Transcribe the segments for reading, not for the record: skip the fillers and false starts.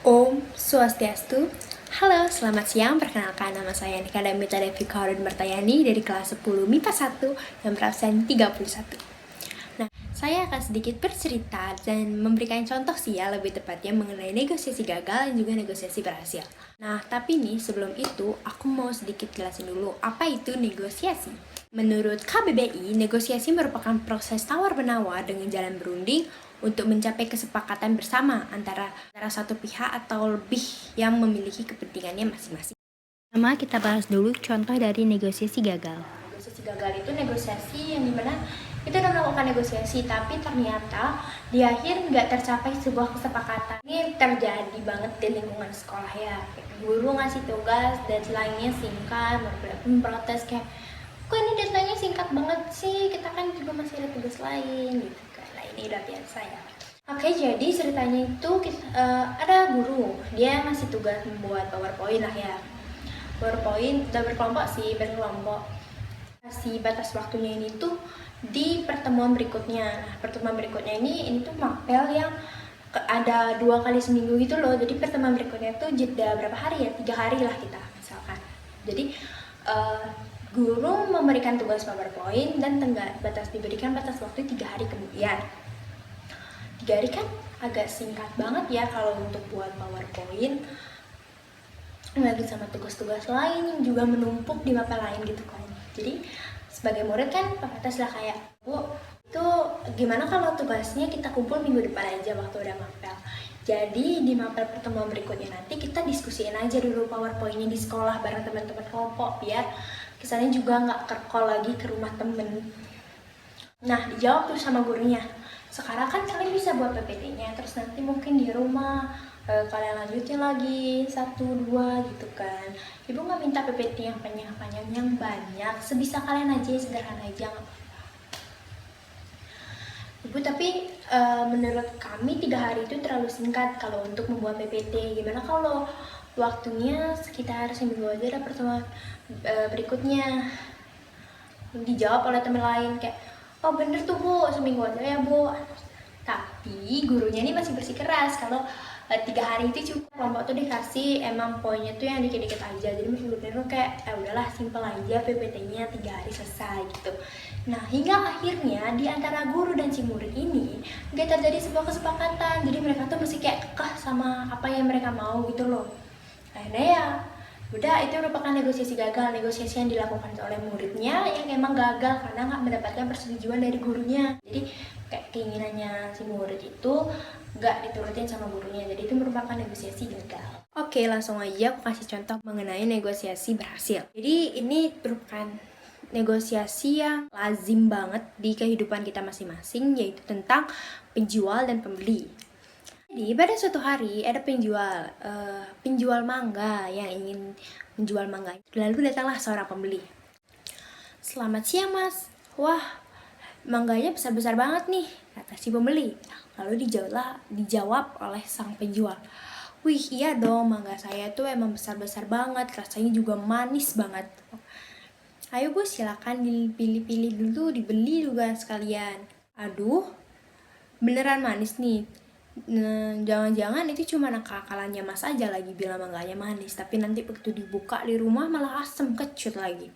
Om Swastiastu. Halo, selamat siang. Perkenalkan, nama saya Nika Damita Devi Kaurun Mertayani dari kelas 10 MIPA 1 yang berabsen 31. Nah, saya akan sedikit bercerita dan memberikan contoh sih ya, lebih tepatnya mengenai negosiasi gagal dan juga negosiasi berhasil. Nah, tapi nih sebelum itu aku mau sedikit jelasin dulu apa itu negosiasi. Menurut KBBI, negosiasi merupakan proses tawar-menawar dengan jalan berunding untuk mencapai kesepakatan bersama antara satu pihak atau lebih yang memiliki kepentingannya masing-masing. Pertama, kita bahas dulu contoh dari negosiasi gagal. Negosiasi gagal itu negosiasi yang dimana kita udah melakukan negosiasi, tapi ternyata di akhir nggak tercapai sebuah kesepakatan. Ini terjadi banget di lingkungan sekolah ya. Guru ngasih tugas, deadline-nya singkat, memprotes kayak, kok ini deadline-nya singkat banget sih, kita kan juga masih ada tugas lain gitu kan. Nah, ini udah biasa ya. Oke, jadi ceritanya itu ada guru, dia ngasih tugas membuat PowerPoint lah ya. PowerPoint udah berkelompok sih, kasih batas waktunya ini tuh di pertemuan berikutnya. Nah, pertemuan berikutnya ini tuh mapel yang ada 2 kali seminggu gitu loh. Jadi pertemuan berikutnya tuh jeda berapa hari ya, 3 hari lah kita misalkan. Jadi guru memberikan tugas PowerPoint dan diberikan batas waktu 3 hari kemudian. 3 hari kan agak singkat banget ya kalau untuk buat PowerPoint, lagi sama tugas-tugas lain yang juga menumpuk di mapel lain gitu kan. Jadi sebagai murid kan protes lah kayak, Bu, itu gimana kalau tugasnya kita kumpul minggu depan aja waktu udah mapel. Jadi di mapel pertemuan berikutnya nanti kita diskusiin aja dulu PowerPoint-nya di sekolah bareng teman-teman kelompok, biar kesannya juga nggak kerkol lagi ke rumah temen. Nah, dijawab tuh sama gurunya, sekarang kan kalian bisa buat PPT-nya, terus nanti mungkin di rumah kalian lanjutin lagi 1-2 gitu kan. Ibu nggak minta PPT yang panjang-panjang, yang banyak, sebisa kalian aja, sederhana aja, nggak apa-apa. Ibu, tapi menurut kami 3 hari itu terlalu singkat kalau untuk membuat PPT. Gimana kalau waktunya sekitar seminggu aja ada pertemuan berikutnya? Dijawab oleh teman lain kayak, oh bener tuh Bu, seminggu aja ya Bu. Tapi gurunya ini masih bersikeras kalau 3 hari itu cukup. Kelompok tuh dikasih emang poinnya tuh yang dikit-dikit aja, jadi bener-bener kayak udahlah simple aja, PPT-nya 3 hari selesai gitu. Nah, hingga akhirnya di antara guru dan si murid ini gak terjadi sebuah kesepakatan, jadi mereka tuh mesti kayak kekeh sama apa yang mereka mau gitu loh. Akhirnya ya udah, itu merupakan negosiasi gagal, negosiasi yang dilakukan oleh muridnya yang emang gagal karena nggak mendapatkan persetujuan dari gurunya. Jadi kayak keinginannya si murid itu nggak diturutin sama gurunya, jadi itu merupakan negosiasi gagal. Oke, langsung aja aku kasih contoh mengenai negosiasi berhasil. Jadi ini merupakan negosiasi yang lazim banget di kehidupan kita masing-masing, yaitu tentang penjual dan pembeli. Jadi pada suatu hari ada penjual mangga yang ingin menjual mangga. Lalu datanglah seorang pembeli. Selamat siang Mas. Wah, mangganya besar-besar banget nih, kata si pembeli. Lalu dijawab oleh sang penjual. Wih, iya dong, mangga saya tuh emang besar-besar banget, rasanya juga manis banget. Ayo Bu, silakan dipilih-pilih dulu, dibeli juga sekalian. Aduh, beneran manis nih. Nah, jangan-jangan itu cuma akal-akalannya Mas aja lagi bilang mangganya manis, tapi nanti begitu dibuka di rumah malah asem kecut lagi.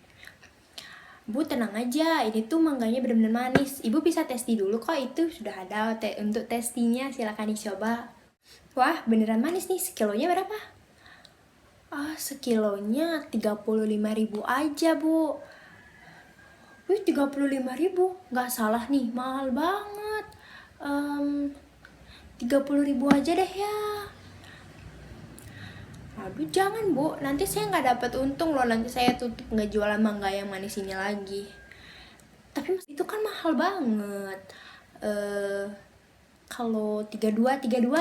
Bu, tenang aja, ini tuh mangganya bener-bener manis. Ibu bisa testi dulu kok, itu sudah ada untuk testinya, silakan dicoba. Wah, beneran manis nih, sekilonya berapa? Sekilonya 35.000 aja Bu. Wih, 35.000, nggak salah nih, mahal banget. 30.000 aja deh ya. Aduh, jangan Bu, nanti saya nggak dapat untung loh, nanti saya tutup nggak jualan mangga yang manis ini lagi. Tapi Mas, itu kan mahal banget. Kalau 32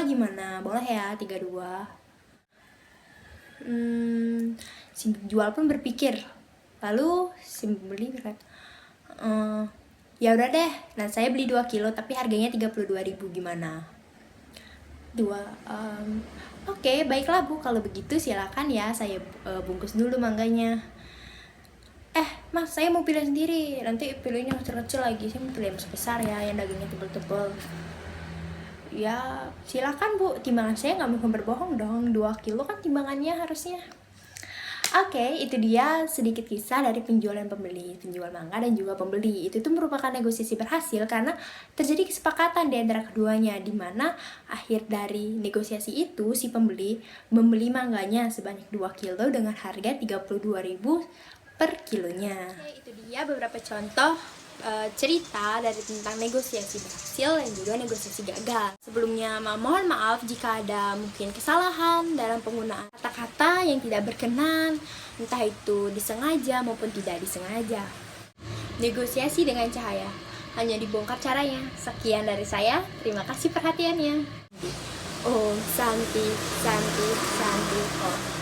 gimana? Boleh ya 32? Si penjual pun berpikir. Lalu si pembeli berkata, ya udah deh, nah saya beli 2 kilo tapi harganya 32.000, gimana? Oke, baiklah Bu, kalau begitu silakan ya, saya bungkus dulu mangganya. Mas, saya mau pilih sendiri, nanti pilihnya kecil-kecil lagi, saya mau pilih yang besar ya, yang dagingnya tebel-tebel. Ya silakan Bu, timbangan saya nggak mungkin berbohong dong, 2 kilo kan timbangannya harusnya. Oke, itu dia sedikit kisah dari penjual dan pembeli, penjual mangga dan juga pembeli. Itu tuh merupakan negosiasi berhasil karena terjadi kesepakatan di antara keduanya, di mana akhir dari negosiasi itu si pembeli membeli mangganya sebanyak 2 kilo dengan harga 32.000 per kilonya. Oke, itu dia beberapa contoh cerita dari tentang negosiasi berhasil dan juga negosiasi gagal. Sebelumnya mohon maaf jika ada mungkin kesalahan dalam penggunaan kata-kata yang tidak berkenan, entah itu disengaja maupun tidak disengaja. Negosiasi dengan cahaya hanya dibongkar caranya. Sekian dari saya, terima kasih perhatiannya. Om Santi Santi Santi Om.